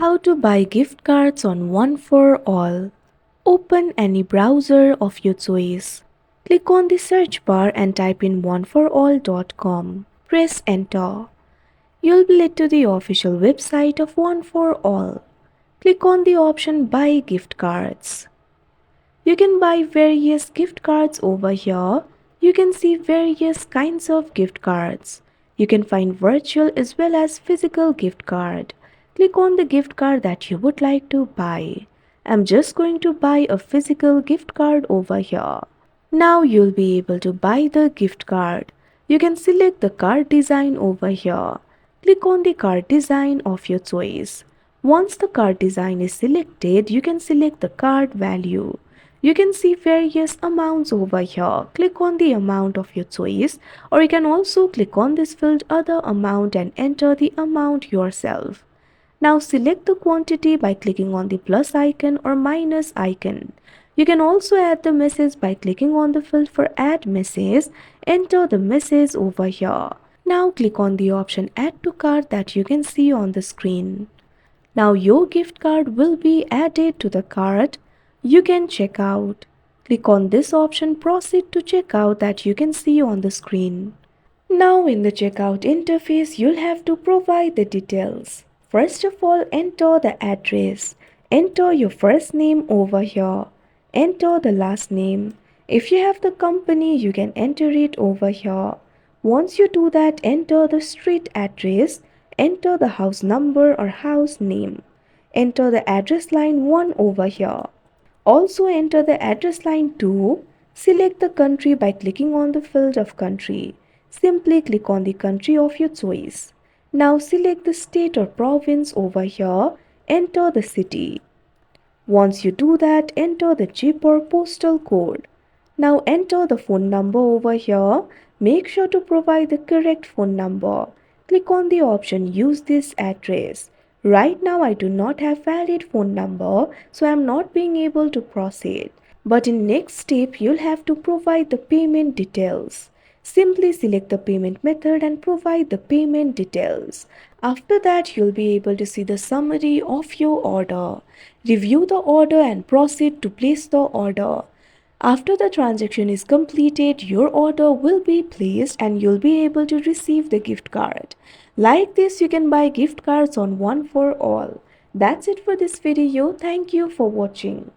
How to buy gift cards on One4All. Open any browser of your choice. Click on the search bar and type in oneforall.com. Press enter. You'll be led to the official website of One4All. Click on the option Buy Gift Cards. You can buy various gift cards over here. You can see various kinds of gift cards. You can find virtual as well as physical gift card. Click on the gift card that you would like to buy. I'm just going to buy a physical gift card over here. Now you'll be able to buy the gift card. You can select the card design over here. Click on the card design of your choice. Once the card design is selected, you can select the card value. You can see various amounts over here. Click on the amount of your choice, or you can also click on this field other amount and enter the amount yourself. Now select the quantity by clicking on the plus icon or minus icon. You can also add the message by clicking on the field for add message. Enter the message over here. Now click on the option add to cart that you can see on the screen. Now your gift card will be added to the cart. You can check out. Click on this option proceed to checkout that you can see on the screen. Now in the checkout interface, you'll have to provide the details. First of all, enter the address. Enter your first name over here. Enter the last name. If you have the company, you can enter it over here. Once you do that, enter the street address. Enter the house number or house name. Enter the address line 1 over here. Also enter the address line 2. Select the country by clicking on the field of country. Simply click on the country of your choice. Now select the state or province over here. Enter the city. Once you do that, enter the zip or postal code. Now enter the phone number over here. Make sure to provide the correct phone number. Click on the option use this address. Right now I do not have valid phone number, so I am not being able to proceed. But in next step, you'll have to provide the payment details. Simply select the payment method and provide the payment details. After that, you'll be able to see the summary of your order. Review the order and proceed to place the order. After the transaction is completed, your order will be placed and you'll be able to receive the gift card. Like this, you can buy gift cards on One4All. That's it for this video. Thank you for watching.